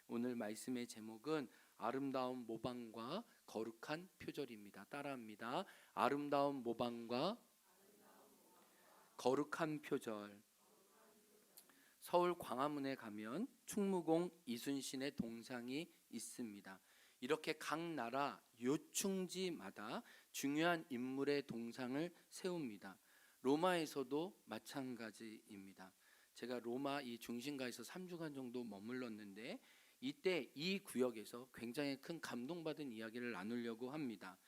오늘 말씀의 제목은 아름다운 모방과 거룩한 표절입니다. 따라합니다. 아름다운 모방과 거룩한 표절. 서울 광화문에 가면 충무공 이순신의 동상이 있습니다. 이렇게 각 나라 요충지마다 중요한 인물의 동상을 세웁니다. 로마에서도 마찬가지입니다. 제가 로마 이 중심가에서 3주간 정도 머물렀는데 이때 이 구역에서 굉장히 큰 감동받은 이야기를 나누려고 합니다.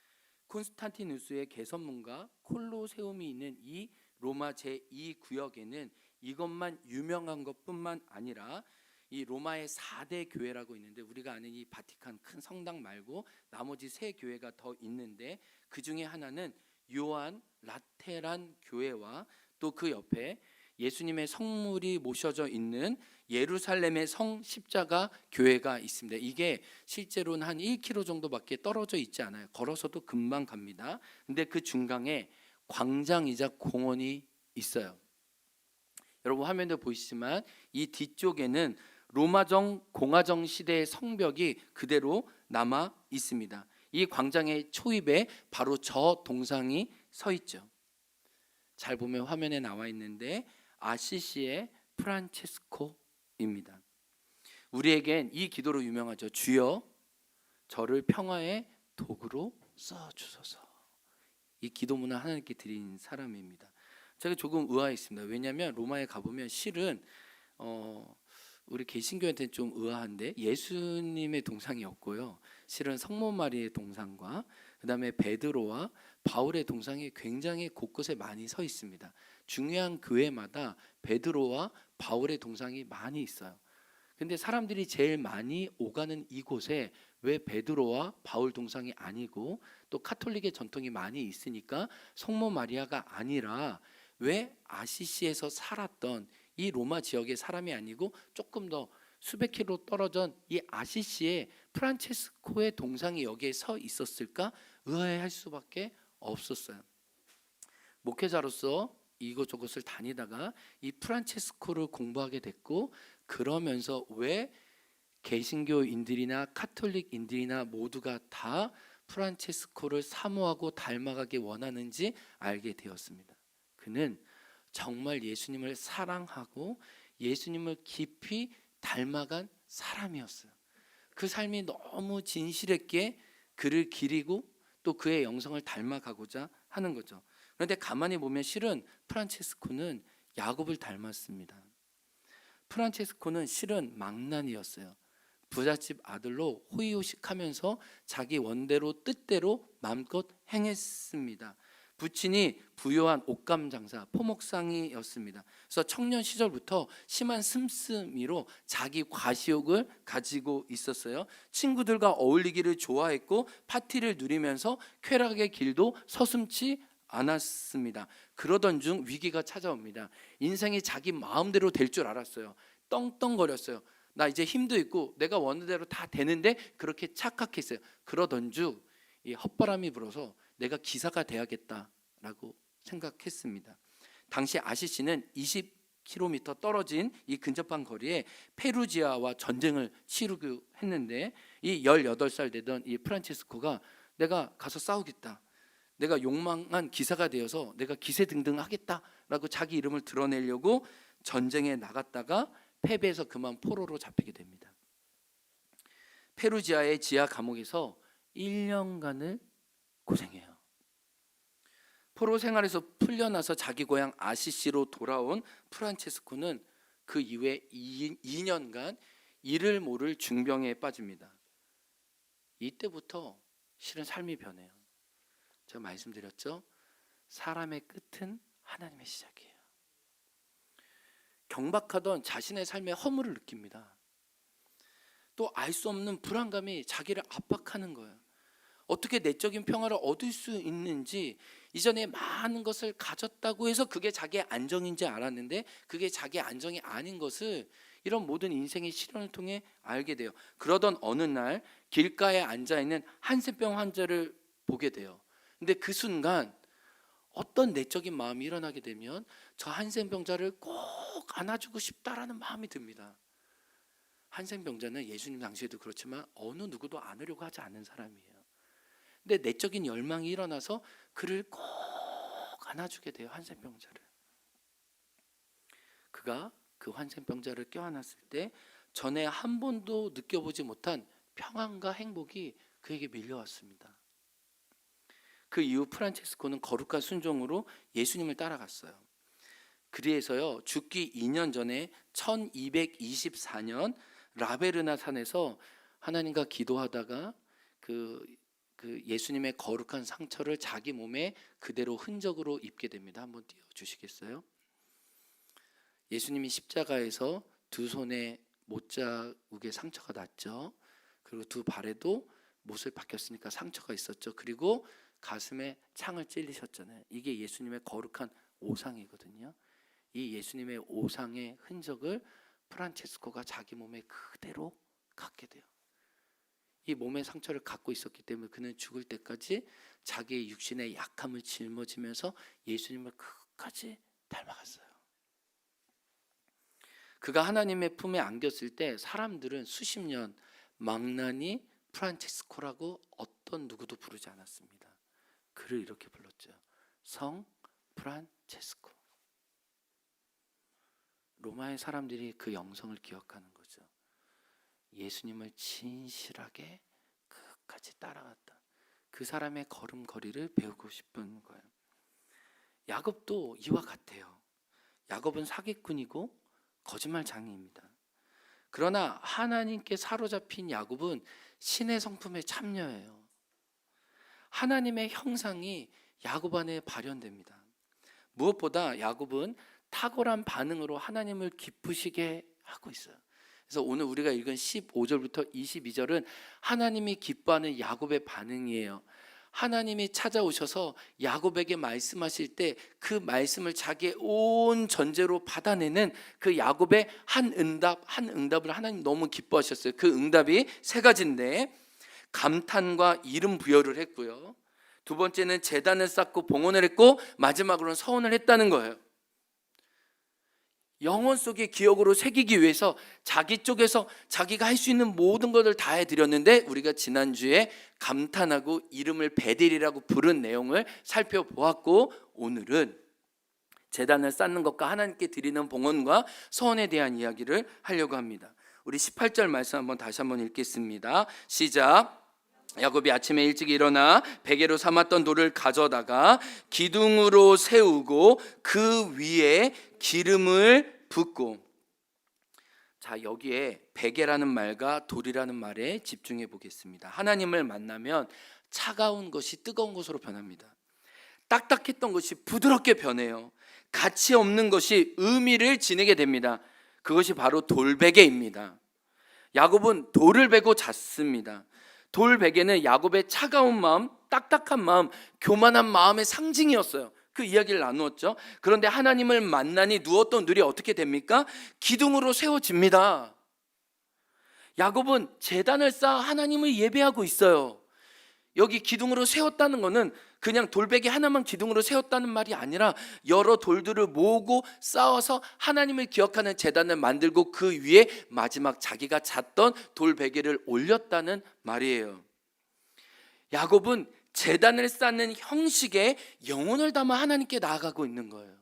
콘스탄티누스의 개선문과 콜로세움이 있는 이 로마 제2구역에는 이것만 유명한 것뿐만 아니라 이 로마의 4대 교회라고 있는데 우리가 아는 이 바티칸 큰 성당 말고 나머지 3교회가 더 있는데 그 중에 하나는 요한 라테란 교회와 또 그 옆에 예수님의 성물이 모셔져 있는 예루살렘의 성 십자가 교회가 있습니다. 이게 실제로는 한 1km 정도밖에 떨어져 있지 않아요. 걸어서도 금방 갑니다. 근데 그 중간에 광장이자 공원이 있어요. 여러분 화면에 보이시지만 이 뒤쪽에는 로마정 공화정 시대의 성벽이 그대로 남아 있습니다. 이 광장의 초입에 바로 저 동상이 서 있죠. 잘 보면 화면에 나와 있는데 아시시의 프란체스코입니다. 우리에겐 이 기도로 유명하죠. 주여 저를 평화의 도구로 써주소서. 이 기도문을 하나님께 드린 사람입니다. 제가 조금 의아했습니다. 왜냐하면 로마에 가보면 실은 우리 개신교한테는 좀 의아한데 예수님의 동상이 없고요. 실은 성모 마리의 동상과 그 다음에 베드로와 바울의 동상이 굉장히 곳곳에 많이 서 있습니다. 중요한 교회마다 베드로와 바울의 동상이 많이 있어요. 근데 사람들이 제일 많이 오가는 이곳에 왜 베드로와 바울 동상이 아니고 또 카톨릭의 전통이 많이 있으니까 성모 마리아가 아니라 왜 아시시에서 살았던 이 로마 지역의 사람이 아니고 조금 더 수백 킬로 떨어진 이 아시시의 프란체스코의 동상이 여기에 서 있었을까 의아해할 수밖에 없었어요. 목회자로서 이곳저곳을 다니다가 이 프란체스코를 공부하게 됐고 그러면서 왜 개신교인들이나 카톨릭인들이나 모두가 다 프란체스코를 사모하고 닮아가기 원하는지 알게 되었습니다. 그는 정말 예수님을 사랑하고 예수님을 깊이 닮아간 사람이었어요. 그 삶이 너무 진실했기에 그를 기리고 또 그의 영성을 닮아가고자 하는 거죠. 그런데 가만히 보면 실은 프란체스코는 야곱을 닮았습니다. 프란체스코는 실은 망난이었어요. 부잣집 아들로 호의호식하면서 자기 원대로 뜻대로 마음껏 행했습니다. 부친이 부유한 옷감 장사, 포목상이었습니다. 그래서 청년 시절부터 심한 씀씀이로 자기 과시욕을 가지고 있었어요. 친구들과 어울리기를 좋아했고 파티를 누리면서 쾌락의 길도 서슴지 않았습니다. 그러던 중 위기가 찾아옵니다. 인생이 자기 마음대로 될 줄 알았어요. 떵떵거렸어요. 나 이제 힘도 있고 내가 원하는 대로 다 되는데 그렇게 착각했어요. 그러던 중 이 헛바람이 불어서 내가 기사가 돼야겠다라고 생각했습니다. 당시 아시시는 20km 떨어진 이 근접한 거리에 페루지아와 전쟁을 치르고 했는데 이 18살 되던 이 프란체스코가 내가 가서 싸우겠다. 내가 욕망한 기사가 되어서 내가 기세등등하겠다라고 자기 이름을 드러내려고 전쟁에 나갔다가 패배해서 그만 포로로 잡히게 됩니다. 페루지아의 지하 감옥에서 1년간을 고생해요. 포로 생활에서 풀려나서 자기 고향 아시시로 돌아온 프란체스코는 그 이후에 2년간 이를 모를 중병에 빠집니다. 이때부터 실은 삶이 변해요. 제가 말씀드렸죠? 사람의 끝은 하나님의 시작이에요. 경박하던 자신의 삶의 허물을 느낍니다. 또 알 수 없는 불안감이 자기를 압박하는 거예요. 어떻게 내적인 평화를 얻을 수 있는지 이전에 많은 것을 가졌다고 해서 그게 자기의 안정인지 알았는데 그게 자기의 안정이 아닌 것을 이런 모든 인생의 시련을 통해 알게 돼요. 그러던 어느 날 길가에 앉아있는 한센병 환자를 보게 돼요. 근데 그 순간 어떤 내적인 마음이 일어나게 되면 저 한센병자를 꼭 안아주고 싶다라는 마음이 듭니다. 한센병자는 예수님 당시에도 그렇지만 어느 누구도 안으려고 하지 않는 사람이에요. 근데 내적인 열망이 일어나서 그를 꼭 안아주게 돼요. 한센병자를. 그가 그 한센병자를 껴안았을 때 전에 한 번도 느껴보지 못한 평안과 행복이 그에게 밀려왔습니다. 그 이후 프란체스코는 거룩한 순종으로 예수님을 따라갔어요. 그래서요, 죽기 2년 전에 1224년 라베르나 산에서 하나님과 기도하다가 그 예수님의 거룩한 상처를 자기 몸에 그대로 흔적으로 입게 됩니다. 한번 띄워주시겠어요? 예수님이 십자가에서 두 손에 못자국에 상처가 났죠. 그리고 두 발에도 못을 박혔으니까 상처가 있었죠. 그리고 가슴에 창을 찔리셨잖아요. 이게 예수님의 거룩한 오상이거든요. 이 예수님의 오상의 흔적을 프란체스코가 자기 몸에 그대로 갖게 돼요. 이 몸의 상처를 갖고 있었기 때문에 그는 죽을 때까지 자기의 육신의 약함을 짊어지면서 예수님을 끝까지 닮아갔어요. 그가 하나님의 품에 안겼을 때 사람들은 수십 년 망나니 프란체스코라고 어떤 누구도 부르지 않았습니다. 그를 이렇게 불렀죠. 성 프란체스코. 로마의 사람들이 그 영성을 기억하는 거죠. 예수님을 진실하게 끝까지 따라갔다. 그 사람의 걸음걸이를 배우고 싶은 거예요. 야곱도 이와 같아요. 야곱은 사기꾼이고 거짓말장이입니다. 그러나 하나님께 사로잡힌 야곱은 신의 성품에 참여해요. 하나님의 형상이 야곱 안에 발현됩니다. 무엇보다 야곱은 탁월한 반응으로 하나님을 기쁘시게 하고 있어요. 그래서 오늘 우리가 읽은 15절부터 22절은 하나님이 기뻐하는 야곱의 반응이에요. 하나님이 찾아오셔서 야곱에게 말씀하실 때 그 말씀을 자기의 온 전제로 받아내는 그 야곱의 한 응답을 하나님 너무 기뻐하셨어요. 그 응답이 세 가지인데 감탄과 이름 부여를 했고요. 두 번째는 제단을 쌓고 봉헌을 했고 마지막으로는 서원을 했다는 거예요. 영혼 속의 기억으로 새기기 위해서 자기 쪽에서 자기가 할 수 있는 모든 것을 다 해드렸는데 우리가 지난주에 감탄하고 이름을 베델이라고 부른 내용을 살펴보았고 오늘은 제단을 쌓는 것과 하나님께 드리는 봉헌과 서원에 대한 이야기를 하려고 합니다. 우리 18절 말씀 다시 한번 읽겠습니다. 시작. 야곱이 아침에 일찍 일어나 베개로 삼았던 돌을 가져다가 기둥으로 세우고 그 위에 기름을 붓고. 자, 여기에 베개라는 말과 돌이라는 말에 집중해 보겠습니다. 하나님을 만나면 차가운 것이 뜨거운 것으로 변합니다. 딱딱했던 것이 부드럽게 변해요. 가치 없는 것이 의미를 지니게 됩니다. 그것이 바로 돌베개입니다. 야곱은 돌을 베고 잤습니다. 돌베개는 야곱의 차가운 마음, 딱딱한 마음, 교만한 마음의 상징이었어요. 그 이야기를 나누었죠. 그런데 하나님을 만나니 누웠던 눈이 어떻게 됩니까? 기둥으로 세워집니다. 야곱은 제단을 쌓아 하나님을 예배하고 있어요. 여기 기둥으로 세웠다는 것은 그냥 돌베개 하나만 기둥으로 세웠다는 말이 아니라 여러 돌들을 모으고 쌓아서 하나님을 기억하는 제단을 만들고 그 위에 마지막 자기가 잤던 돌베개를 올렸다는 말이에요. 야곱은 제단을 쌓는 형식에 영혼을 담아 하나님께 나아가고 있는 거예요.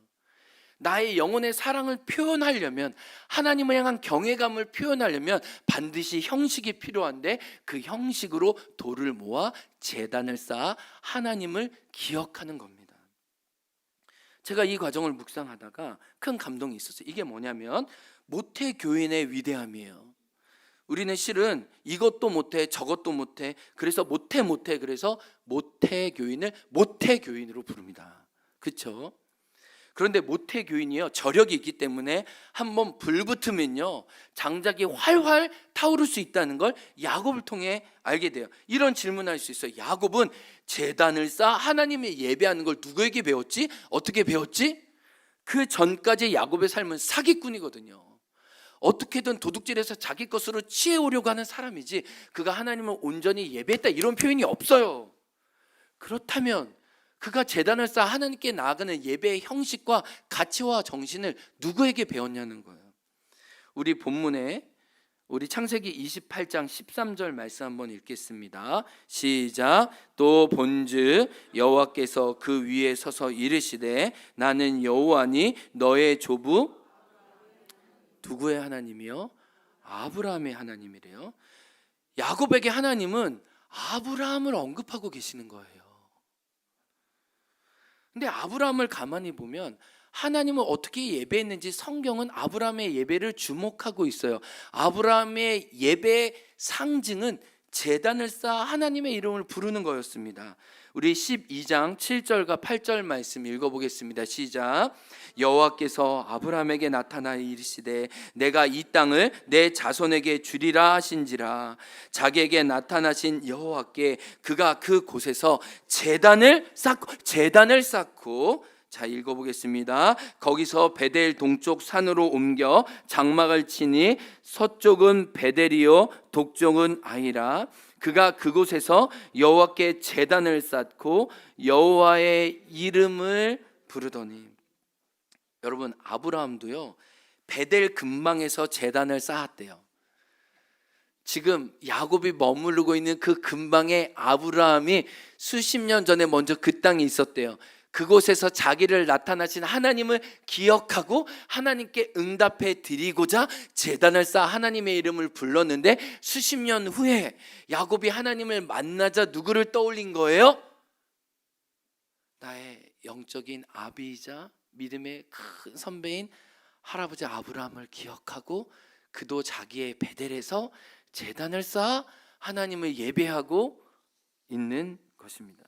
나의 영혼의 사랑을 표현하려면, 하나님을 향한 경외감을 표현하려면 반드시 형식이 필요한데 그 형식으로 돌을 모아 제단을 쌓아 하나님을 기억하는 겁니다. 제가 이 과정을 묵상하다가 큰 감동이 있었어요. 이게 뭐냐면 모태교인의 위대함이에요. 우리는 실은 이것도 못해 저것도 못해 그래서 못해 그래서 모태교인을 모태교인으로 부릅니다. 그렇죠? 그런데 모태교인이요, 저력이 있기 때문에 한번 불 붙으면요 장작이 활활 타오를 수 있다는 걸 야곱을 통해 알게 돼요. 이런 질문할 수 있어요. 야곱은 제단을 쌓아 하나님의 예배하는 걸 누구에게 배웠지? 어떻게 배웠지? 그 전까지 야곱의 삶은 사기꾼이거든요. 어떻게든 도둑질해서 자기 것으로 취해오려고 하는 사람이지 그가 하나님을 온전히 예배했다 이런 표현이 없어요. 그렇다면 그가 제단을 쌓아 하나님께 나아가는 예배의 형식과 가치와 정신을 누구에게 배웠냐는 거예요. 우리 본문에 우리 창세기 28장 13절 말씀 한번 읽겠습니다. 시작. 또 본즉 여호와께서 그 위에 서서 이르시되 나는 여호와니 너의 조부. 누구의 하나님이요? 아브라함의 하나님이래요. 야곱에게 하나님은 아브라함을 언급하고 계시는 거예요. 근데 아브라함을 가만히 보면 하나님은 어떻게 예배했는지 성경은 아브라함의 예배를 주목하고 있어요. 아브라함의 예배의 상징은 제단을 쌓아 하나님의 이름을 부르는 거였습니다. 우리 12장 7절과 8절 말씀 읽어보겠습니다. 시작. 여호와께서 아브라함에게 나타나 이르시되 내가 이 땅을 내 자손에게 주리라 하신지라. 자기에게 나타나신 여호와께 그가 그 곳에서 제단을 쌓고 자 읽어보겠습니다. 거기서 베델 동쪽 산으로 옮겨 장막을 치니 서쪽은 베델이요 동쪽은 아이라. 그가 그곳에서 여호와께 제단을 쌓고 여호와의 이름을 부르더니. 여러분, 아브라함도요 베델 근방에서 제단을 쌓았대요. 지금 야곱이 머무르고 있는 그 근방에 아브라함이 수십 년 전에 먼저 그 땅에 있었대요. 그곳에서 자기를 나타나신 하나님을 기억하고 하나님께 응답해 드리고자 제단을 쌓아 하나님의 이름을 불렀는데, 수십 년 후에 야곱이 하나님을 만나자 누구를 떠올린 거예요? 나의 영적인 아비이자 믿음의 큰 선배인 할아버지 아브라함을 기억하고 그도 자기의 베델에서 제단을 쌓아 하나님을 예배하고 있는 것입니다.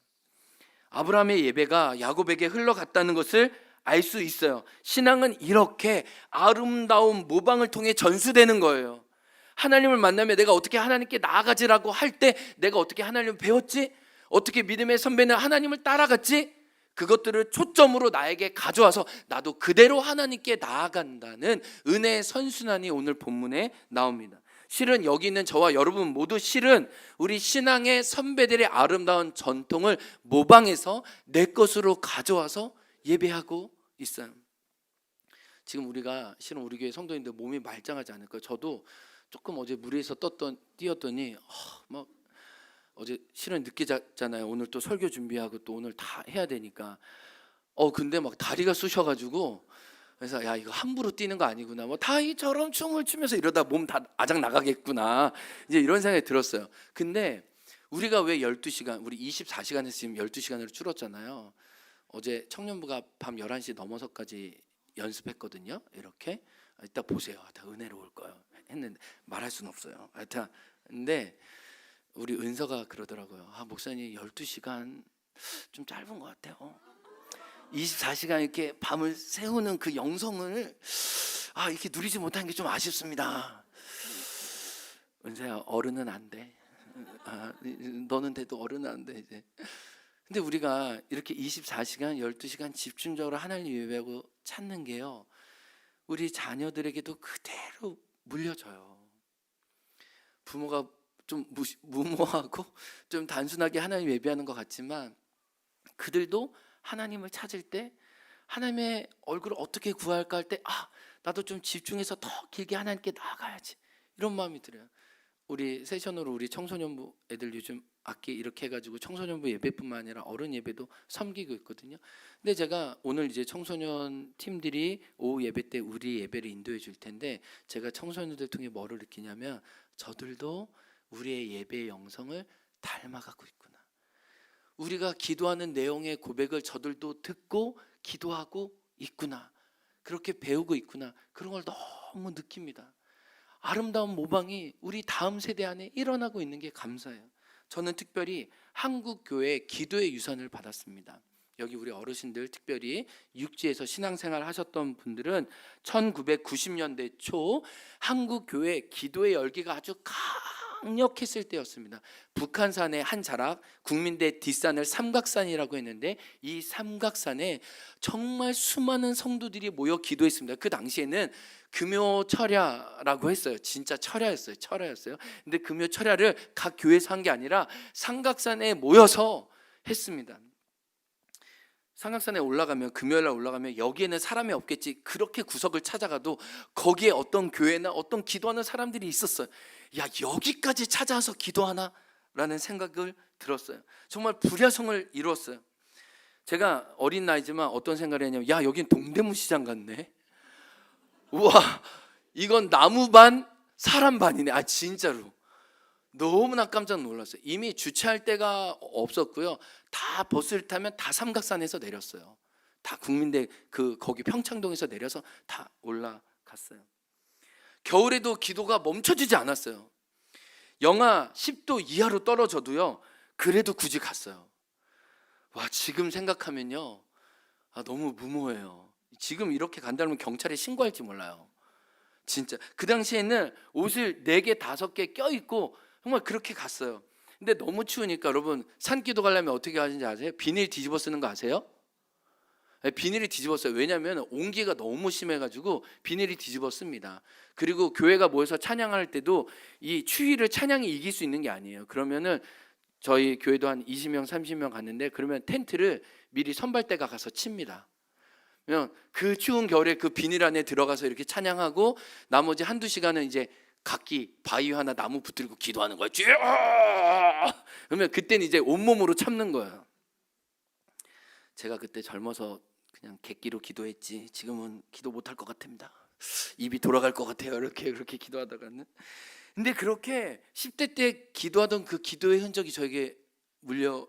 아브라함의 예배가 야곱에게 흘러갔다는 것을 알 수 있어요. 신앙은 이렇게 아름다운 모방을 통해 전수되는 거예요. 하나님을 만나면 내가 어떻게 하나님께 나아가지라고 할 때 내가 어떻게 하나님을 배웠지? 어떻게 믿음의 선배는 하나님을 따라갔지? 그것들을 초점으로 나에게 가져와서 나도 그대로 하나님께 나아간다는 은혜의 선순환이 오늘 본문에 나옵니다. 실은 여기 있는 저와 여러분 모두 실은 우리 신앙의 선배들의 아름다운 전통을 모방해서 내 것으로 가져와서 예배하고 있어요. 지금 우리가 실은 우리 교회 성도님들 몸이 말짱하지 않을까요? 저도 조금 어제 무리에서 뛰었더니 막 어제 실은 늦게 잤잖아요. 오늘 또 설교 준비하고 또 오늘 다 해야 되니까 근데 막 다리가 쑤셔가지고, 그래서 야 이거 함부로 뛰는 거 아니구나, 뭐 다이처럼 춤을 추면서 이러다 몸 다 아작 나가겠구나, 이제 이런 생각이 들었어요. 근데 우리가 왜 12시간, 우리 24시간에서 지금 12시간으로 줄었잖아요. 어제 청년부가 밤 11시 넘어서까지 연습했거든요. 이렇게 이따 보세요, 다 은혜로울 거예요 했는데 말할 수는 없어요. 하여튼 근데 우리 은서가 그러더라고요. 목사님 12시간 좀 짧은 것 같아요. 24시간 이렇게 밤을 새우는 그 영성을 이렇게 누리지 못한 게 좀 아쉽습니다. 은서야, 어른은 안 돼. 너는 돼도 어른은 안 돼 이제. 근데 우리가 이렇게 24시간 12시간 집중적으로 하나님 예배하고 찾는 게요, 우리 자녀들에게도 그대로 물려져요. 부모가 좀 무모하고 좀 단순하게 하나님 예배하는 것 같지만 그들도 하나님을 찾을 때 하나님의 얼굴을 어떻게 구할까 할 때 나도 좀 집중해서 더 길게 하나님께 나아가야지, 이런 마음이 들어요. 우리 세션으로 우리 청소년부 애들 요즘 악기 이렇게 해가지고 청소년부 예배뿐만 아니라 어른 예배도 섬기고 있거든요. 근데 제가 오늘 이제 청소년 팀들이 오후 예배 때 우리 예배를 인도해 줄 텐데, 제가 청소년들 통해 뭐를 느끼냐면 저들도 우리의 예배의 영성을 닮아가고 있구나. 우리가 기도하는 내용의 고백을 저들도 듣고 기도하고 있구나. 그렇게 배우고 있구나. 그런 걸 너무 느낍니다. 아름다운 모방이 우리 다음 세대 안에 일어나고 있는 게 감사해요. 저는 특별히 한국 교회 기도의 유산을 받았습니다. 여기 우리 어르신들, 특별히 육지에서 신앙생활 하셨던 분들은 1990년대 초 한국 교회 기도의 열기가 아주 강력했을 때였습니다. 북한산의 한 자락, 국민대 뒷산을 삼각산이라고 했는데 이 삼각산에 정말 수많은 성도들이 모여 기도했습니다. 그 당시에는 금요 철야라고 했어요. 진짜 철야였어요. 근데 금요 철야를 각 교회에서 한 게 아니라 삼각산에 모여서 했습니다. 삼각산에 올라가면, 금요일날 올라가면 여기에는 사람이 없겠지, 그렇게 구석을 찾아가도 거기에 어떤 교회나 어떤 기도하는 사람들이 있었어요. 야, 여기까지 찾아와서 기도하나? 라는 생각을 들었어요. 정말 불야성을 이루었어요. 제가 어린 나이지만 어떤 생각을 했냐면, 야, 여긴 동대문 시장 같네. 우와, 이건 나무 반 사람 반이네. 아, 진짜로 너무나 깜짝 놀랐어요. 이미 주차할 데가 없었고요. 다 버스를 타면 다 삼각산에서 내렸어요. 다 국민대 거기 평창동에서 내려서 다 올라갔어요. 겨울에도 기도가 멈춰지지 않았어요. 영하 10도 이하로 떨어져도요, 그래도 굳이 갔어요. 와, 지금 생각하면요, 너무 무모해요. 지금 이렇게 간다면 경찰에 신고할지 몰라요. 진짜 그 당시에는 옷을 4개 5개 껴입고 정말 그렇게 갔어요. 근데 너무 추우니까 여러분, 산기도 가려면 어떻게 하는지 아세요? 비닐 뒤집어 쓰는 거 아세요? 네, 비닐이 뒤집었어요. 왜냐하면 온기가 너무 심해가지고 비닐이 뒤집어 씁니다. 그리고 교회가 모여서 찬양할 때도 이 추위를 찬양이 이길 수 있는 게 아니에요. 그러면은 저희 교회도 한 20명 30명 갔는데, 그러면 텐트를 미리 선발대가 가서 칩니다. 그 추운 겨울에 그 비닐 안에 들어가서 이렇게 찬양하고, 나머지 한두 시간은 이제 각기 바위 하나 나무 붙들고 기도하는 거예요. 그러면 그때는 이제 온몸으로 참는 거예요. 제가 그때 젊어서 그냥 객기로 기도했지, 지금은 기도 못할 것 같습니다. 입이 돌아갈 것 같아요. 이렇게 기도하다가는. 근데 그렇게 10대 때 기도하던 그 기도의 흔적이 저에게 물려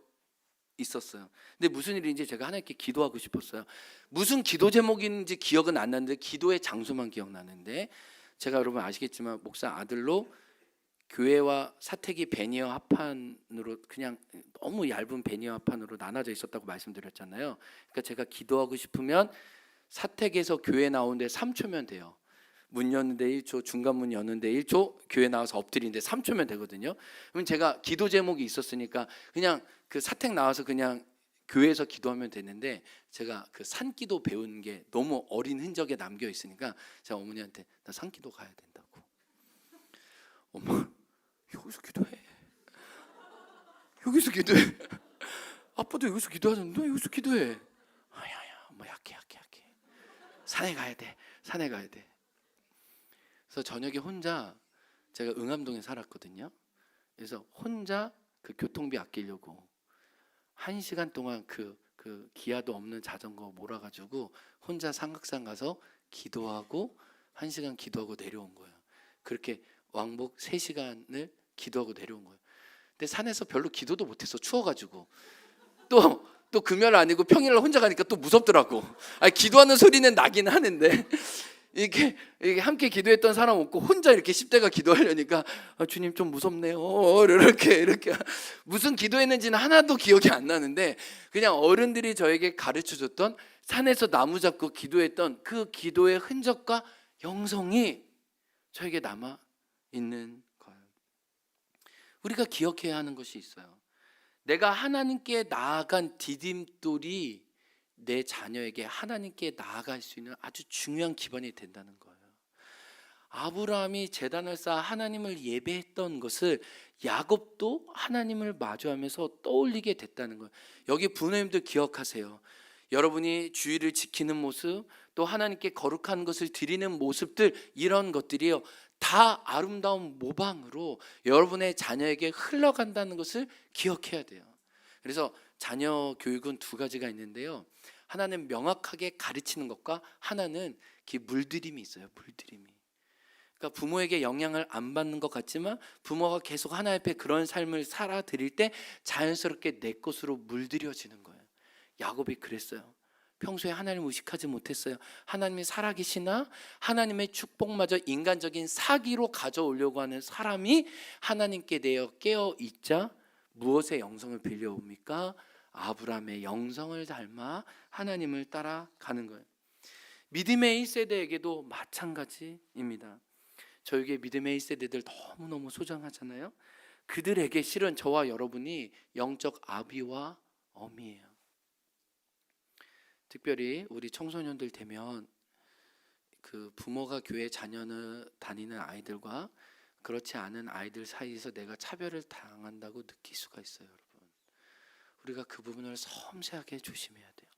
있었어요. 근데 무슨 일인지 제가 하나님께 기도하고 싶었어요. 무슨 기도 제목인지 기억은 안 나는데 기도의 장소만 기억나는데, 제가 여러분 아시겠지만 목사 아들로 교회와 사택이 베니어 합판으로, 그냥 너무 얇은 베니어 합판으로 나눠져 있었다고 말씀드렸잖아요. 그러니까 제가 기도하고 싶으면 사택에서 교회 나오는데 3초면 돼요. 문 여는데 1초, 중간 문 여는데 1초, 교회 나와서 엎드리는데 3초면 되거든요. 그럼 제가 기도 제목이 있었으니까 그냥 그 사택 나와서 그냥 교회에서 기도하면 되는데, 제가 그 산기도 배운 게 너무 어린 흔적에 남겨 있으니까 제가 어머니한테, 나 산기도 가야 된다고. 엄마, 여기서 기도해. 여기서 기도해. 아빠도 여기서 기도하는데 너 여기서 기도해. 아야야, 엄마 약해. 산에 가야 돼. 그래서 저녁에 혼자, 제가 응암동에 살았거든요. 그래서 혼자 그 교통비 아끼려고 1시간 동안 그 기아도 없는 자전거 몰아가지고 혼자 삼각산 가서 기도하고 1시간 기도하고 내려온 거예요. 그렇게 왕복 3시간을 기도하고 내려온 거예요. 근데 산에서 별로 기도도 못해서 추워가지고, 또 금요일 아니고 평일날 혼자 가니까 또 무섭더라고. 기도하는 소리는 나긴 하는데 이게 함께 기도했던 사람 없고 혼자 이렇게 10대가 기도하려니까, 주님 좀 무섭네요. 이렇게 무슨 기도했는지는 하나도 기억이 안 나는데, 그냥 어른들이 저에게 가르쳐줬던, 산에서 나무 잡고 기도했던 그 기도의 흔적과 영성이 저에게 남아 있는 거예요. 우리가 기억해야 하는 것이 있어요. 내가 하나님께 나아간 디딤돌이 내 자녀에게 하나님께 나아갈 수 있는 아주 중요한 기반이 된다는 거예요. 아브라함이 제단을 쌓아 하나님을 예배했던 것을 야곱도 하나님을 마주하면서 떠올리게 됐다는 거예요. 여기 부모님들 기억하세요. 여러분이 주의를 지키는 모습, 또 하나님께 거룩한 것을 드리는 모습들, 이런 것들이요, 다 아름다운 모방으로 여러분의 자녀에게 흘러간다는 것을 기억해야 돼요. 그래서 자녀 교육은 2가지가 있는데요, 하나는 명확하게 가르치는 것과 하나는 물들임이 있어요. 물들임이. 그러니까 부모에게 영향을 안 받는 것 같지만 부모가 계속 하나님 앞에 그런 삶을 살아 드릴 때 자연스럽게 내 것으로 물들여지는 거예요. 야곱이 그랬어요. 평소에 하나님을 의식하지 못했어요. 하나님이 살아계시나? 하나님의 축복마저 인간적인 사기로 가져오려고 하는 사람이 하나님께 대여 깨어있자 무엇의 영성을 빌려옵니까? 아브라함의 영성을 닮아 하나님을 따라가는 거예요. 믿음의 1세대에게도 마찬가지입니다. 저에게 믿음의 1세대들 너무너무 소중하잖아요. 그들에게 실은 저와 여러분이 영적 아비와 어미예요. 특별히 우리 청소년들 되면 그 부모가 교회 자녀를 다니는 아이들과 그렇지 않은 아이들 사이에서 내가 차별을 당한다고 느낄 수가 있어요. 여러분, 우리가 그 부분을 섬세하게 조심해야 돼요.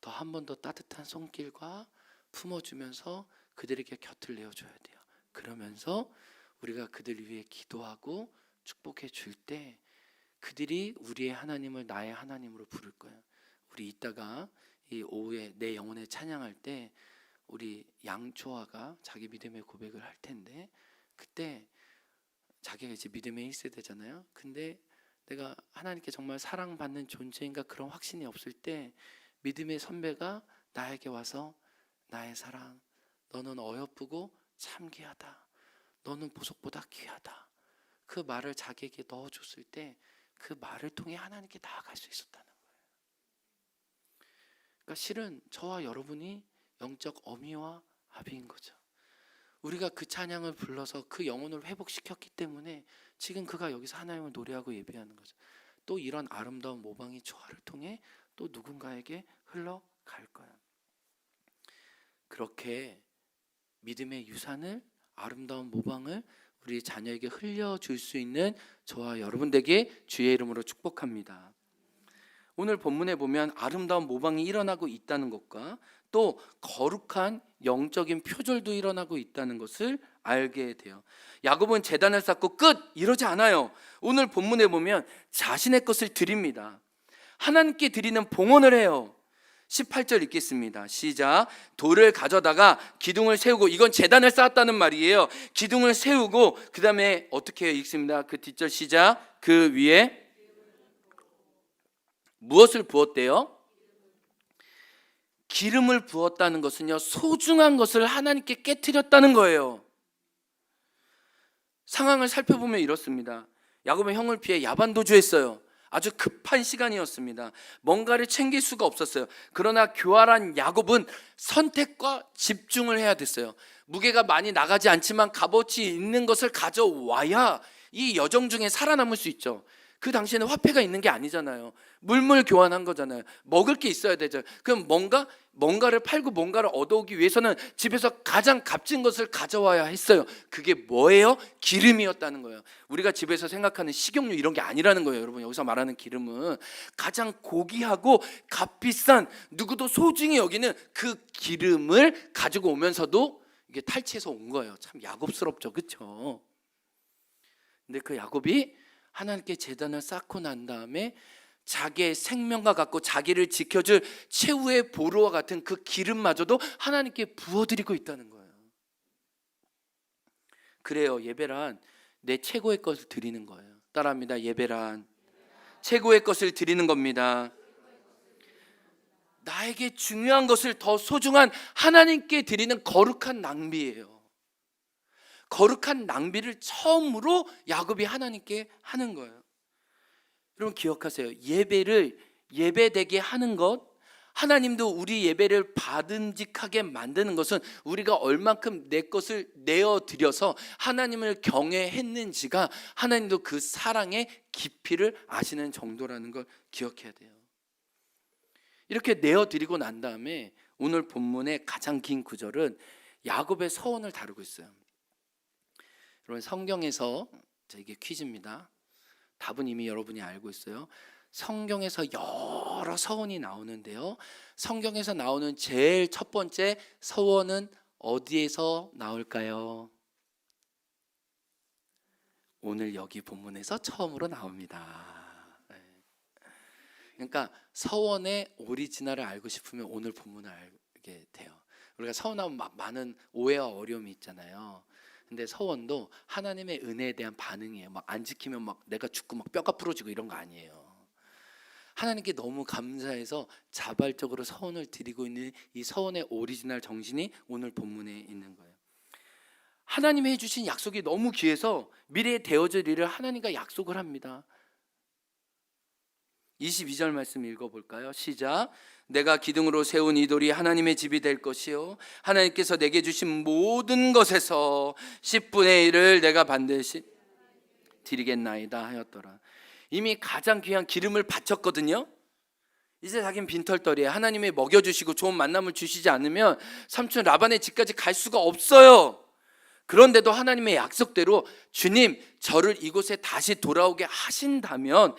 더 한 번 더 따뜻한 손길과 품어주면서 그들에게 곁을 내어줘야 돼요. 그러면서 우리가 그들 위해 기도하고 축복해 줄 때 그들이 우리의 하나님을 나의 하나님으로 부를 거예요. 우리 이따가 이 오후에 내 영혼의 찬양할 때 우리 양초아가 자기 믿음의 고백을 할 텐데, 그때 자기가 이제 믿음의 1세대잖아요. 근데 내가 하나님께 정말 사랑받는 존재인가 그런 확신이 없을 때 믿음의 선배가 나에게 와서 나의 사랑, 너는 어여쁘고 참 귀하다, 너는 보석보다 귀하다, 그 말을 자기에게 넣어줬을 때 그 말을 통해 하나님께 나아갈 수 있었다는 거예요. 그러니까 실은 저와 여러분이 영적 어미와 아비인 거죠. 우리가 그 찬양을 불러서 그 영혼을 회복시켰기 때문에 지금 그가 여기서 하나님을 노래하고 예배하는 거죠. 또 이런 아름다운 모방이 초아를 통해 또 누군가에게 흘러갈 거예요. 그렇게 믿음의 유산을, 아름다운 모방을 우리 자녀에게 흘려줄 수 있는 저와 여러분 되게 주의 이름으로 축복합니다. 오늘 본문에 보면 아름다운 모방이 일어나고 있다는 것과 또 거룩한 영적인 표절도 일어나고 있다는 것을 알게 돼요. 야곱은 제단을 쌓고 끝! 이러지 않아요. 오늘 본문에 보면 자신의 것을 드립니다. 하나님께 드리는 봉헌을 해요. 18절 읽겠습니다. 시작. 돌을 가져다가 기둥을 세우고, 이건 제단을 쌓았다는 말이에요. 기둥을 세우고 그 다음에 어떻게 읽습니다. 그 뒷절 시작. 그 위에 무엇을 부었대요? 기름을 부었다는 것은요, 소중한 것을 하나님께 깨트렸다는 거예요. 상황을 살펴보면 이렇습니다. 야곱은 형을 피해 야반도주했어요. 아주 급한 시간이었습니다. 뭔가를 챙길 수가 없었어요. 그러나 교활한 야곱은 선택과 집중을 해야 됐어요. 무게가 많이 나가지 않지만 값어치 있는 것을 가져와야 이 여정 중에 살아남을 수 있죠. 그 당시에는 화폐가 있는 게 아니잖아요. 물물 교환한 거잖아요. 먹을 게 있어야 되죠. 그럼 뭔가를 팔고 뭔가를 얻어오기 위해서는 집에서 가장 값진 것을 가져와야 했어요. 그게 뭐예요? 기름이었다는 거예요. 우리가 집에서 생각하는 식용유 이런 게 아니라는 거예요. 여러분, 여기서 말하는 기름은 가장 고귀하고 값비싼, 누구도 소중히 여기는 그 기름을 가지고 오면서도 이게 탈취해서 온 거예요. 참 야곱스럽죠, 그렇죠? 근데 그 야곱이 하나님께 제단을 쌓고 난 다음에 자기의 생명과 같고 자기를 지켜줄 최후의 보루와 같은 그 기름마저도 하나님께 부어드리고 있다는 거예요. 그래요. 예배란 내 최고의 것을 드리는 거예요. 따라합니다. 예배란 최고의 것을 드리는 겁니다. 나에게 중요한 것을 더 소중한 하나님께 드리는 거룩한 낭비예요. 거룩한 낭비를 처음으로 야곱이 하나님께 하는 거예요. 여러분 기억하세요. 예배를 예배되게 하는 것, 하나님도 우리 예배를 받음직하게 만드는 것은 우리가 얼만큼 내 것을 내어드려서 하나님을 경외했는지가 하나님도 그 사랑의 깊이를 아시는 정도라는 걸 기억해야 돼요. 이렇게 내어드리고 난 다음에 오늘 본문의 가장 긴 구절은 야곱의 서원을 다루고 있어요. 여러분 성경에서, 이게 퀴즈입니다. 답은 이미 여러분이 알고 있어요. 성경에서 여러 서원이 나오는데요, 성경에서 나오는 제일 첫 번째 서원은 어디에서 나올까요? 오늘 여기 본문에서 처음으로 나옵니다. 그러니까 서원의 오리지널을 알고 싶으면 오늘 본문을 알게 돼요. 우리가 서원하면 많은 오해와 어려움이 있잖아요. 근데 서원도 하나님의 은혜에 대한 반응이에요. 막 안 지키면 막 내가 죽고 막 뼈가 부러지고 이런 거 아니에요. 하나님께 너무 감사해서 자발적으로 서원을 드리고 있는 이 서원의 오리지널 정신이 오늘 본문에 있는 거예요. 하나님이 해주신 약속이 너무 귀해서 미래에 되어질 일을 하나님과 약속을 합니다. 22절 말씀 읽어볼까요? 시작. 내가 기둥으로 세운 이 돌이 하나님의 집이 될 것이요 하나님께서 내게 주신 모든 것에서 10분의 1을 내가 반드시 드리겠나이다 하였더라. 이미 가장 귀한 기름을 바쳤거든요. 이제 자기는 빈털터리에 하나님이 먹여주시고 좋은 만남을 주시지 않으면 삼촌 라반의 집까지 갈 수가 없어요. 그런데도 하나님의 약속대로 주님 저를 이곳에 다시 돌아오게 하신다면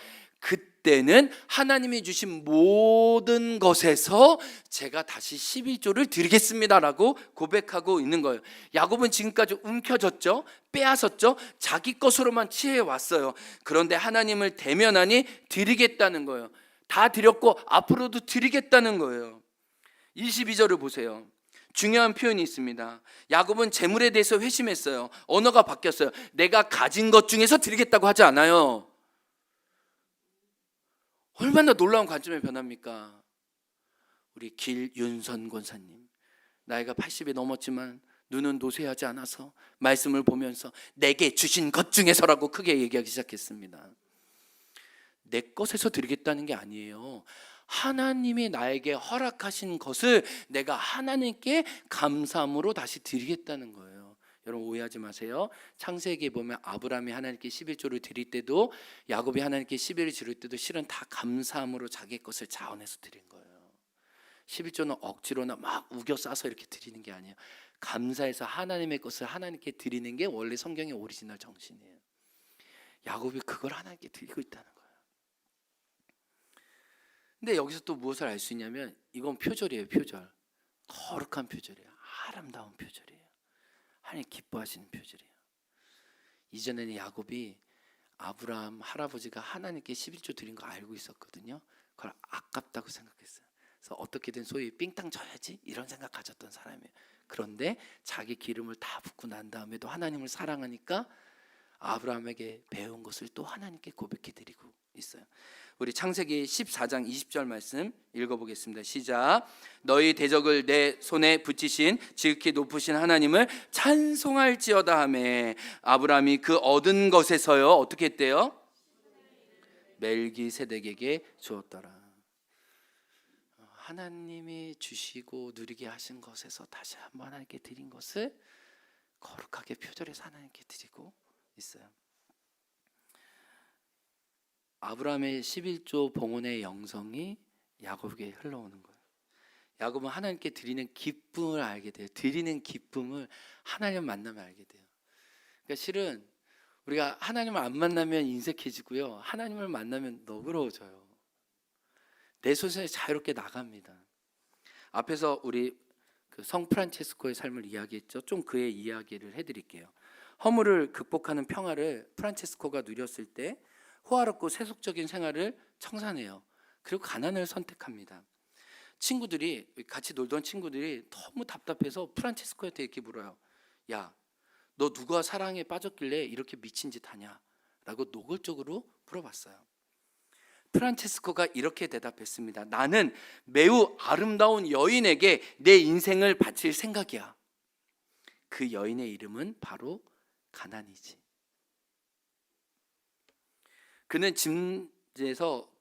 그때는 하나님이 주신 모든 것에서 제가 다시 11조를 드리겠습니다라고 고백하고 있는 거예요. 야곱은 지금까지 움켜졌죠, 빼앗았죠, 자기 것으로만 취해왔어요. 그런데 하나님을 대면하니 드리겠다는 거예요. 다 드렸고 앞으로도 드리겠다는 거예요. 22절을 보세요. 중요한 표현이 있습니다. 야곱은 재물에 대해서 회심했어요. 언어가 바뀌었어요. 내가 가진 것 중에서 드리겠다고 하지 않아요. 얼마나 놀라운 관점의 변화입니까? 우리 길윤선 권사님, 나이가 80이 넘었지만 눈은 노쇠하지 않아서 말씀을 보면서 내게 주신 것 중에서라고 크게 얘기하기 시작했습니다. 내 것에서 드리겠다는 게 아니에요. 하나님이 나에게 허락하신 것을 내가 하나님께 감사함으로 다시 드리겠다는 거예요. 여러분 오해하지 마세요. 창세기에 보면 아브라함이 하나님께 11조를 드릴 때도, 야곱이 하나님께 11을 드릴 때도 실은 다 감사함으로 자기 것을 자원해서 드린 거예요. 11조는 억지로나 막 우겨 싸서 이렇게 드리는 게 아니에요. 감사해서 하나님의 것을 하나님께 드리는 게 원래 성경의 오리지널 정신이에요. 야곱이 그걸 하나님께 드리고 있다는 거예요. 근데 여기서 또 무엇을 알 수 있냐면 이건 표절이에요. 표절. 거룩한 표절이에요. 아름다운 표절이에요. 하나님 기뻐하시는 표절이에요. 이전에는 야곱이 아브라함 할아버지가 하나님께 11조 드린 거 알고 있었거든요. 그걸 아깝다고 생각했어요. 그래서 어떻게든 소위 삥땅 져야지 이런 생각 가졌던 사람이에요. 그런데 자기 기름을 다 붓고 난 다음에도 하나님을 사랑하니까 아브라함에게 배운 것을 또 하나님께 고백해 드리고 있어요. 우리 창세기 14장 20절 말씀 읽어보겠습니다. 시작. 너희 대적을 내 손에 붙이신 지극히 높으신 하나님을 찬송할지어다 하매 아브라함이 그 얻은 것에서요 어떻게 했대요? 멜기세덱에게 주었더라. 하나님이 주시고 누리게 하신 것에서 다시 한번 하나님께 드린 것을 거룩하게 표절해서 하나님께 드리고 있어요. 아브라함의 11조 봉헌의 영성이 야곱에게 흘러오는 거예요. 야곱은 하나님께 드리는 기쁨을 알게 돼요. 드리는 기쁨을 하나님 만나면 알게 돼요. 그러니까 실은 우리가 하나님을 안 만나면 인색해지고요, 하나님을 만나면 너그러워져요. 내 손에 자유롭게 나갑니다. 앞에서 우리 성 프란체스코의 삶을 이야기했죠. 좀 그의 이야기를 해드릴게요. 허물을 극복하는 평화를 프란체스코가 누렸을 때 호화롭고 세속적인 생활을 청산해요. 그리고 가난을 선택합니다. 친구들이, 같이 놀던 친구들이 너무 답답해서 프란체스코한테 이렇게 물어요. 야, 너 누가 사랑에 빠졌길래 이렇게 미친 짓 하냐? 라고 노골적으로 물어봤어요. 프란체스코가 이렇게 대답했습니다. 나는 매우 아름다운 여인에게 내 인생을 바칠 생각이야. 그 여인의 이름은 바로 가난이지. 그는 짐에서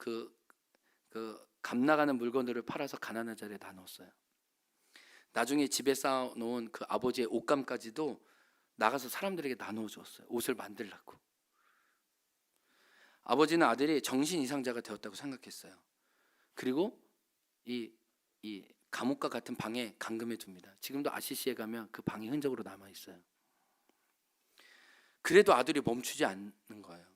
값 나가는 물건들을 팔아서 가난한 자리에 나눴어요. 나중에 집에 쌓아놓은 그 아버지의 옷감까지도 나가서 사람들에게 나누어 주었어요. 옷을 만들라고. 아버지는 아들이 정신 이상자가 되었다고 생각했어요. 그리고 이 감옥과 같은 방에 감금해 둡니다. 지금도 아시시에 가면 그 방이 흔적으로 남아 있어요. 그래도 아들이 멈추지 않는 거예요.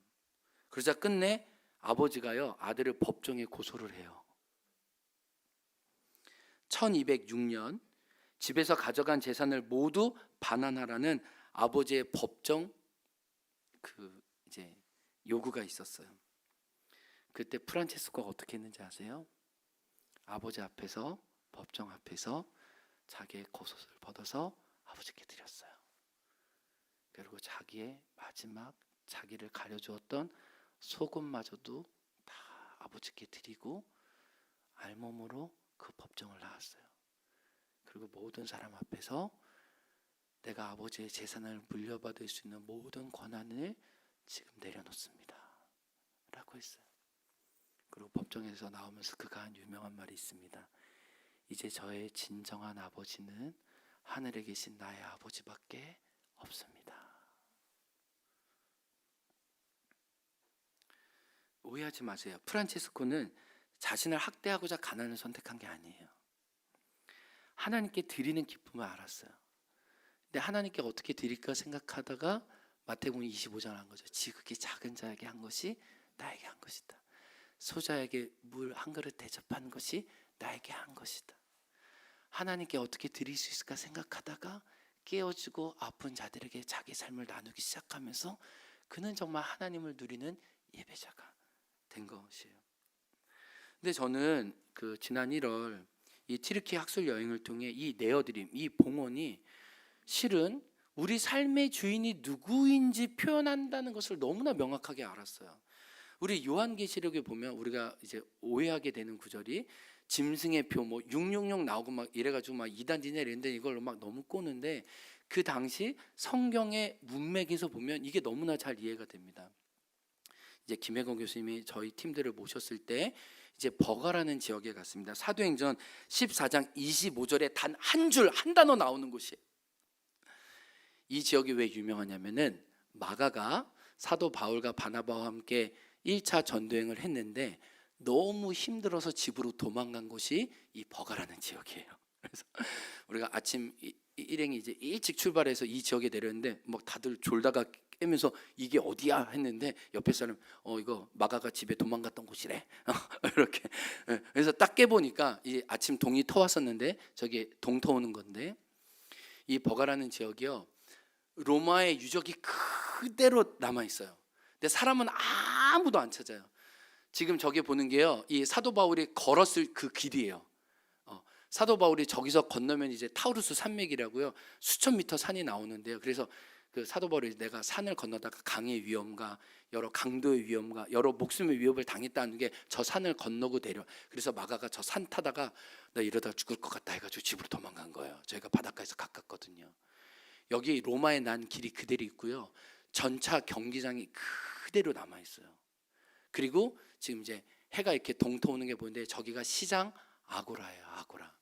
그러자 끝내 아버지가요 아들을 법정에 고소를 해요. 1206년 집에서 가져간 재산을 모두 반환하라는 아버지의 법정 요구가 있었어요. 그때 프란체스코가 어떻게 했는지 아세요? 아버지 앞에서, 법정 앞에서 자기의 겉옷을 벗어서 아버지께 드렸어요. 그리고 자기의 마지막 자기를 가려주었던 속옷마저도 다 아버지께 드리고 알몸으로 그 법정을 나왔어요. 그리고 모든 사람 앞에서 내가 아버지의 재산을 물려받을 수 있는 모든 권한을 지금 내려놓습니다 라고 했어요. 그리고 법정에서 나오면서 그가 한 유명한 말이 있습니다. 이제 저의 진정한 아버지는 하늘에 계신 나의 아버지밖에 없습니다. 오해하지 마세요. 프란체스코는 자신을 학대하고자 가난을 선택한 게 아니에요. 하나님께 드리는 기쁨을 알았어요. 근데 하나님께 어떻게 드릴까 생각하다가 마태복음 25장을 한 거죠. 지극히 작은 자에게 한 것이 나에게 한 것이다. 소자에게 물 한 그릇 대접한 것이 나에게 한 것이다. 하나님께 어떻게 드릴 수 있을까 생각하다가 깨어지고 아픈 자들에게 자기 삶을 나누기 시작하면서 그는 정말 하나님을 누리는 예배자가 된 것이에요. 근데 저는 그 지난 1월 이 튀르키 학술 여행을 통해 이 네어드림, 이 봉헌이 실은 우리 삶의 주인이 누구인지 표현한다는 것을 너무나 명확하게 알았어요. 우리 요한계시록에 보면 우리가 이제 오해하게 되는 구절이 짐승의 표 뭐 666 나오고 막 이래가지고 막 이단지냐 이랬는데 이걸로 막 너무 꼬는데 그 당시 성경의 문맥에서 보면 이게 너무나 잘 이해가 됩니다. 이제 김혜건 교수님이 저희 팀들을 모셨을 때 이제 버가라는 지역에 갔습니다. 사도행전 14장 25절에 단 한 줄 한 단어 나오는 곳이에요. 이 지역이 왜 유명하냐면은 마가가 사도 바울과 바나바와 함께 1차 전도행을 했는데 너무 힘들어서 집으로 도망간 곳이 이 버가라는 지역이에요. 그래서 우리가 아침 일행이 이제 일찍 출발해서 이 지역에 내렸는데 막 다들 졸다가 깨면서 이게 어디야 했는데 옆에 사람 이거 마가가 집에 도망갔던 곳이래. 이렇게. 그래서 딱 깨보니까 이 아침 동이 터왔었는데 저기 동 터오는 건데 이 버가라는 지역이요 로마의 유적이 그대로 남아 있어요. 근데 사람은 아무도 안 찾아요. 지금 저기 보는 게요 이 사도 바울이 걸었을 그 길이에요. 사도 바울이 저기서 건너면 이제 타우루스 산맥이라고요 수천 미터 산이 나오는데요. 그래서 그 사도 바울이 내가 산을 건너다가 강의 위험과 여러 강도의 위험과 여러 목숨의 위협을 당했다는 게 저 산을 건너고 내려. 그래서 마가가 저 산 타다가 나 이러다 죽을 것 같다 해가지고 집으로 도망간 거예요. 저희가 바닷가에서 가깝거든요. 여기 로마에 난 길이 그대로 있고요. 전차 경기장이 그대로 남아 있어요. 그리고 지금 이제 해가 이렇게 동터오는 게 보이는데 저기가 시장 아고라예요. 아고라.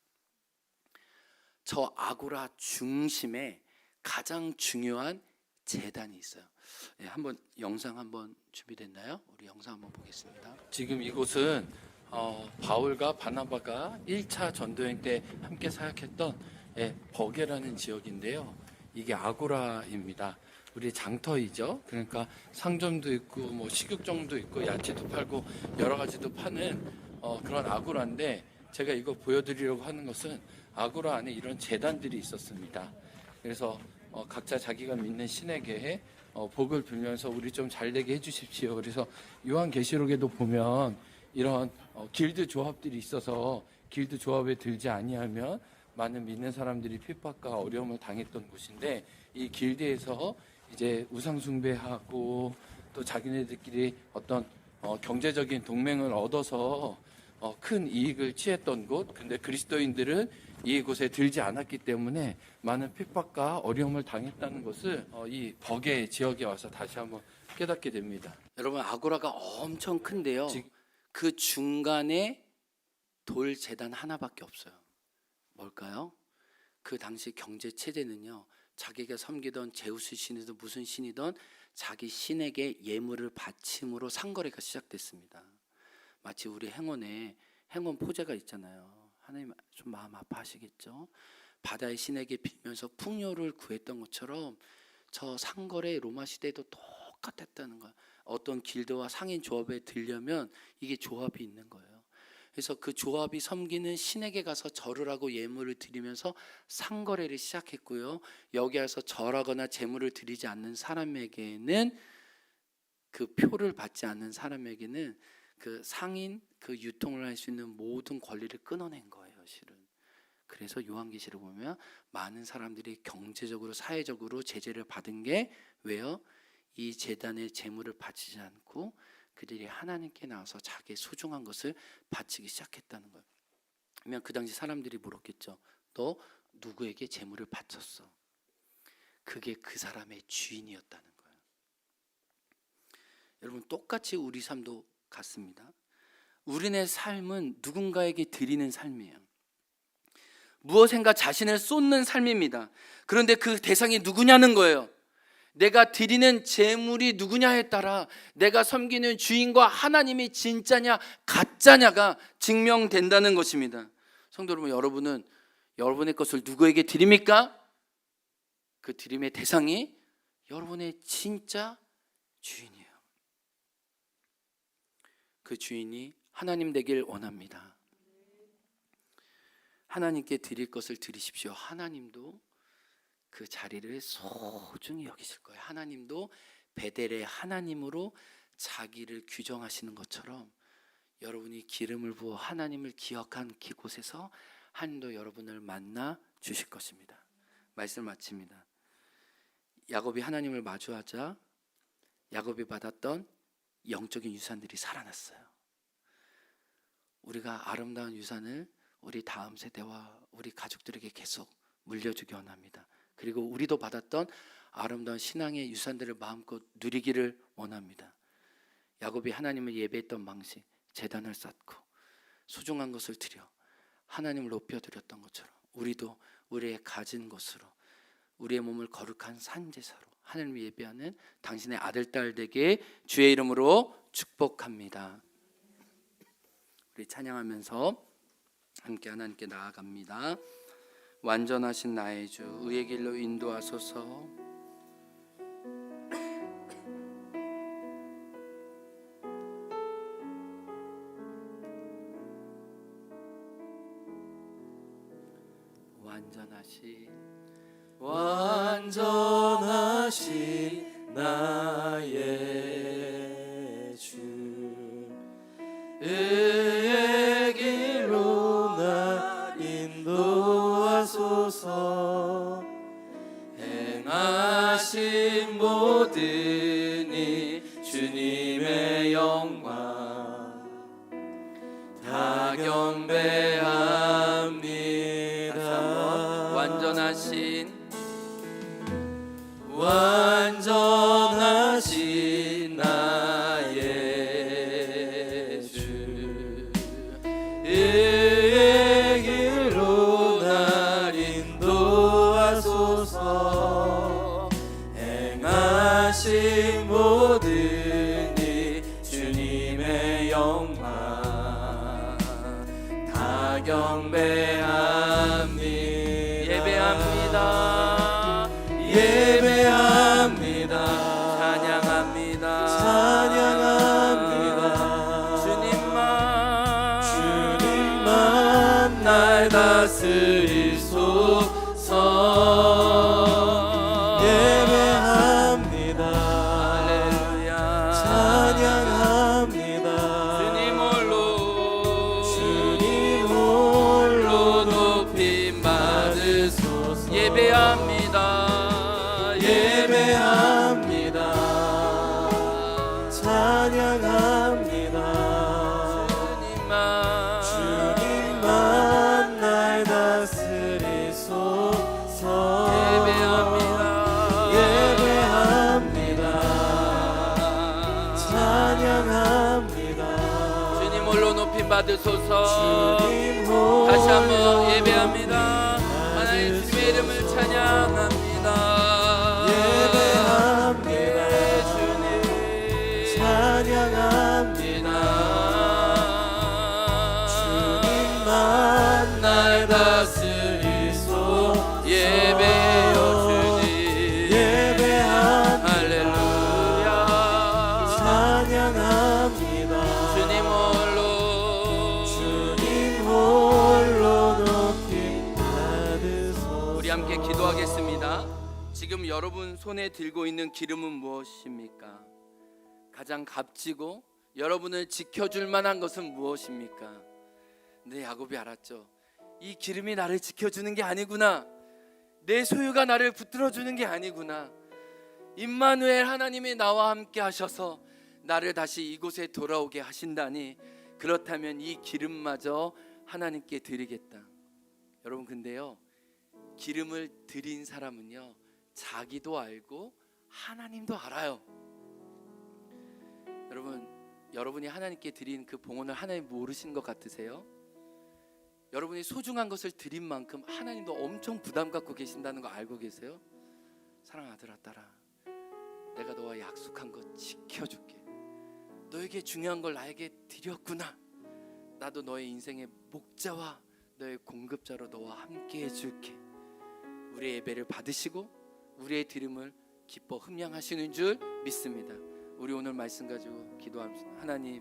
저 아고라 중심에 가장 중요한 제단이 있어요. 네, 한번 영상 한번 준비됐나요? 우리 영상 한번 보겠습니다. 지금 이곳은 바울과 바나바가 1차 전도행 때 함께 사역했던 버게라는 지역인데요. 이게 아고라입니다. 우리 장터이죠. 그러니까 상점도 있고 뭐 식육점도 있고 야채도 팔고 여러 가지도 파는 그런 아고라인데 제가 이거 보여드리려고 하는 것은 아고라 안에 이런 제단들이 있었습니다. 그래서 각자 자기가 믿는 신에게 복을 빌면서 우리 좀 잘되게 해주십시오. 그래서 요한계시록에도 보면 이런 길드 조합들이 있어서 길드 조합에 들지 아니하면 많은 믿는 사람들이 핍박과 어려움을 당했던 곳인데 이 길드에서 이제 우상 숭배하고 또 자기네들끼리 어떤 경제적인 동맹을 얻어서 큰 이익을 취했던 곳. 근데 그리스도인들은 이곳에 들지 않았기 때문에 많은 핍박과 어려움을 당했다는 것을 이 버게 지역에 와서 다시 한번 깨닫게 됩니다. 여러분 아고라가 엄청 큰데요. 그 중간에 돌 제단 하나밖에 없어요. 뭘까요? 그 당시 경제 체제는요. 자기가 섬기던 제우스 신이든 무슨 신이든 자기 신에게 예물을 바침으로 상거래가 시작됐습니다. 마치 우리 행원에 행원 포제가 있잖아요. 하나님 좀 마음 아파하시겠죠? 바다의 신에게 빌면서 풍요를 구했던 것처럼 저 상거래 로마 시대에도 똑같았다는 거예요. 어떤 길드와 상인 조합에 들려면 이게 조합이 있는 거예요. 그래서 그 조합이 섬기는 신에게 가서 절을 하고 예물을 드리면서 상거래를 시작했고요. 여기 와서 절하거나 제물을 드리지 않는 사람에게는 그 표를 받지 않는 사람에게는 그 상인 그 유통을 할 수 있는 모든 권리를 끊어낸 거예요, 실은. 그래서 요한계시를 보면 많은 사람들이 경제적으로 사회적으로 제재를 받은 게 왜요? 이 제단의 제물을 바치지 않고 그들이 하나님께 나와서 자기의 소중한 것을 바치기 시작했다는 거예요. 그러면 그 당시 사람들이 물었겠죠. 너 누구에게 제물을 바쳤어? 그게 그 사람의 주인이었다는 거예요. 여러분 똑같이 우리 삶도 같습니다. 우리네 삶은 누군가에게 드리는 삶이에요. 무엇인가 자신을 쏟는 삶입니다. 그런데 그 대상이 누구냐는 거예요. 내가 드리는 제물이 누구냐에 따라 내가 섬기는 주인과 하나님이 진짜냐 가짜냐가 증명된다는 것입니다. 성도 여러분, 여러분은 여러분의 것을 누구에게 드립니까? 그 드림의 대상이 여러분의 진짜 주인이에요. 그 주인이 하나님 되길 원합니다. 하나님께 드릴 것을 드리십시오. 하나님도 그 자리를 소중히 여기실 거예요. 하나님도 베델의 하나님으로 자기를 규정하시는 것처럼 여러분이 기름을 부어 하나님을 기억한 그곳에서 하나님도 여러분을 만나 주실 것입니다. 말씀을 마칩니다. 야곱이 하나님을 마주하자 야곱이 받았던 영적인 유산들이 살아났어요. 우리가 아름다운 유산을 우리 다음 세대와 우리 가족들에게 계속 물려주기 원합니다. 그리고 우리도 받았던 아름다운 신앙의 유산들을 마음껏 누리기를 원합니다. 야곱이 하나님을 예배했던 방식, 제단을 쌓고 소중한 것을 드려 하나님을 높여드렸던 것처럼 우리도 우리의 가진 것으로 우리의 몸을 거룩한 산제사로 하나님을 예배하는 당신의 아들, 딸 되게 주의 이름으로 축복합니다. 우리 찬양하면서 함께 하나님께 나아갑니다. 완전하신 나의 주, 의의 길로 인도하소서. 완전하신 나의 주, 의의 길로 날 인도하소서. 행하신 모든 이 주님의 영광 다 경배합니다. 완전하신 나의 주, 의의 길로 날 인도하소서. 행하신 모든 이 주님의 영광 다 경배합니다. 예배합니다. 찬양합니다. 주님만 날 다스리소서. 예배합니다. 할렐루야. 찬양합니다. 주님 홀로 높임 받으소서. 예배합니다. 찬양합니다. 주님만 날 다스리소서. 예배합니다. 찬양합니다. 주님 홀로 높임 받으소서. 주님 홀로 다시 한번 예배합니다. 하나님 주님의 이름을 찬양합니다. 찬양합니다. 주님만 날 다스리소서. 예배요 주님. 예배합니다. 할렐루야. 찬양합니다. 주님 홀로 높임 받으소서. 우리 함께 기도하겠습니다. 지금 여러분 손에 들고 있는 기름은 무엇입니까? 가장 값지고 여러분을 지켜줄 만한 것은 무엇입니까? 근데 야곱이 알았죠. 이 기름이 나를 지켜주는 게 아니구나. 내 소유가 나를 붙들어주는 게 아니구나. 임마누엘 하나님이 나와 함께 하셔서 나를 다시 이곳에 돌아오게 하신다니, 그렇다면 이 기름마저 하나님께 드리겠다. 여러분, 근데요, 기름을 드린 사람은요, 자기도 알고 하나님도 알아요. 여러분, 여러분이 하나님께 드린 그 봉헌을 하나님 모르신 것 같으세요? 여러분이 소중한 것을 드린 만큼 하나님도 엄청 부담 갖고 계신다는 거 알고 계세요? 사랑하는 아들아, 딸아, 내가 너와 약속한 것 지켜줄게. 너에게 중요한 걸 나에게 드렸구나. 나도 너의 인생의 목자와 너의 공급자로 너와 함께 해줄게. 우리의 예배를 받으시고 우리의 드림을 기뻐 흠양하시는 줄 믿습니다. 우리 오늘 말씀 가지고 기도합시다. 하나님,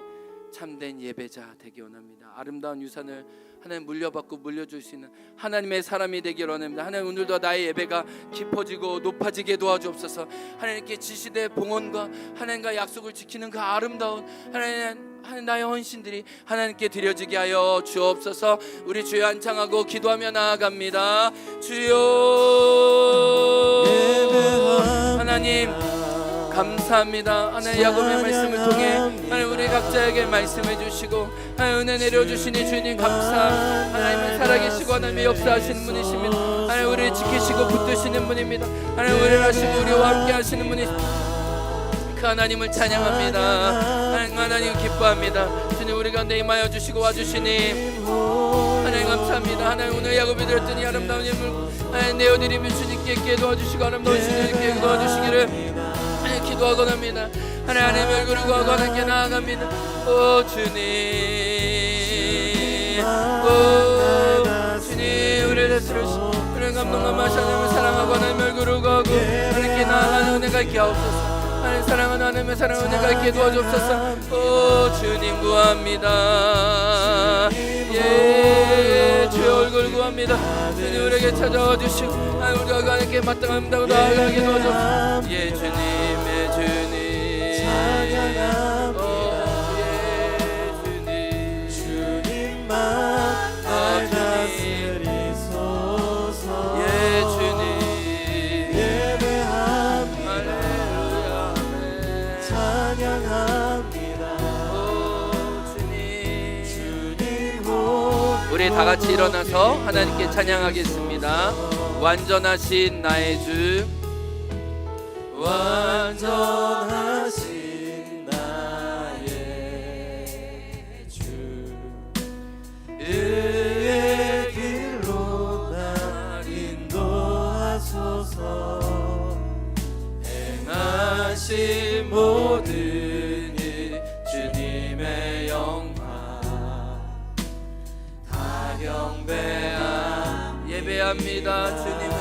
참된 예배자 되기 원합니다. 아름다운 유산을 하나님 물려받고 물려줄 수 있는 하나님의 사람이 되기 원합니다. 하나님 오늘도 나의 예배가 깊어지고 높아지게 도와주옵소서. 하나님께 지시대 봉헌과 하나님과 약속을 지키는 그 아름다운 하나님 나의 헌신들이 하나님께 드려지게 하여 주옵소서. 우리 주여 한창하고 기도하며 나아갑니다. 주여 하나님 감사합니다. 하나님 야곱의 말씀을 통해 하나님 우리 각자에게 말씀해 주시고 하나님 은혜 내려주시니 주님 감사합니다. 하나님은 살아계시고 하나님의 역사하시는 분이십니다. 하나님 우리를 지키시고 붙드시는 분입니다. 하나님 우리를 하시고 우리와 함께 하시는 분이십니다. 그 하나님을 찬양합니다. 하나님 기뻐합니다. 주님 우리 가운데 임하여 주시고 와주시니 하나님 감사합니다. 하나님 오늘 야곱이 드렸던 이 아름다운 예물 하나님 내어드리며 주님께 도와주시고 아름다운 주님께 도와주시기를 기도하고 합니다. 하나님 얼굴을 구하고 하나님께 나아갑니다. 오 주님, 오 주님 우리를 다스리시고 우리를 감동감하시 하나님을 사랑하고 하나님 얼굴을 구하고 하나님께 나아가는 은혜가 있게 하옵소서. 하나님 사랑하는 하나님의 사랑을 은혜가 있게 도와주옵소서. 오 주님 구합니다. 예 주의 얼굴 구합니다. 주님 우리에게 찾아와 주시고 하나님 우리가 하나님께 마땅합니다. 나아가게 도와주옵소서. 예 주님의 주님 예 주님 주님만 날 다스리소서. 예 주님 예배합니다. 할렐루야 찬양합니다. 오 주님 우리 다 같이 일어나서 하나님께 찬양하겠습니다. 완전하신 나의 주 완전하신 나의 주 의의 길로 날 인도하소서. 행하신 모든 일 주님의 영광 다 경배함 예배합니다. 주님을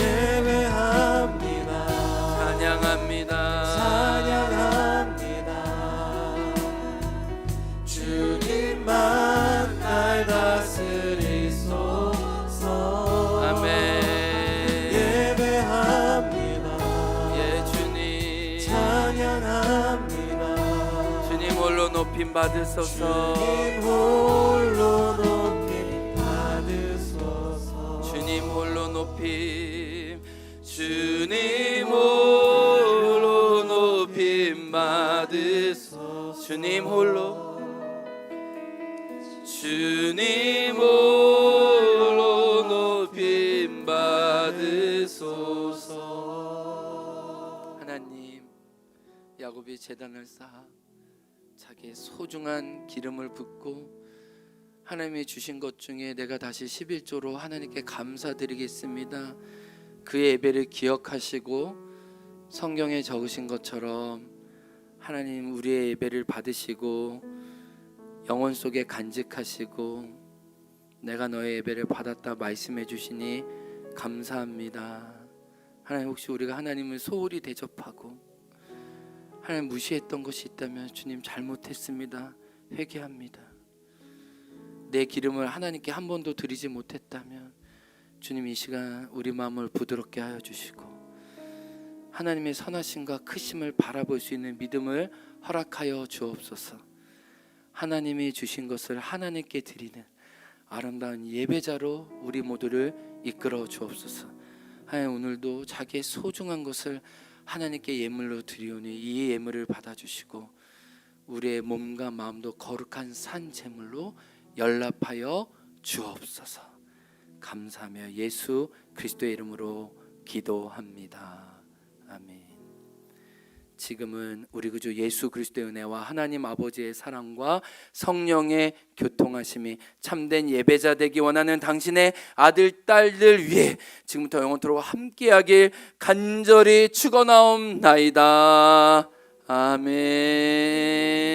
예배합니다. 찬양합니다. 주님만 날 다스리소서. 아멘. 예배합니다. 예 주님 찬양합니다. 주님 홀로 높임 받으소서. 주님 홀로 높임 받으소서. 주님 홀로 높임 주님 홀로 높임 받으소서. 주님 홀로 주님 홀로 높임 받으소서. 하나님 야곱이 제단을 쌓아 자기의 소중한 기름을 붓고 하나님이 주신 것 중에 내가 다시 11조로 하나님께 감사드리겠습니다. 그의 예배를 기억하시고 성경에 적으신 것처럼 하나님 우리의 예배를 받으시고 영혼 속에 간직하시고 내가 너의 예배를 받았다 말씀해 주시니 감사합니다. 하나님 혹시 우리가 하나님을 소홀히 대접하고 하나님 무시했던 것이 있다면 주님 잘못했습니다. 회개합니다. 내 기름을 하나님께 한 번도 드리지 못했다면 주님 이 시간 우리 마음을 부드럽게 하여 주시고 하나님의 선하심과 크심을 바라볼 수 있는 믿음을 허락하여 주옵소서. 하나님이 주신 것을 하나님께 드리는 아름다운 예배자로 우리 모두를 이끌어 주옵소서. 하나님 오늘도 자기의 소중한 것을 하나님께 예물로 드리오니 이 예물을 받아주시고 우리의 몸과 마음도 거룩한 산 제물로 연락하여 주옵소서. 감사하며 예수 그리스도의 이름으로 기도합니다. 아멘. 지금은 우리 구주 예수 그리스도의 은혜와 하나님 아버지의 사랑과 성령의 교통하심이 참된 예배자 되기 원하는 당신의 아들 딸들 위해 지금부터 영원토록 함께하길 간절히 축원하옵나이다. 아멘.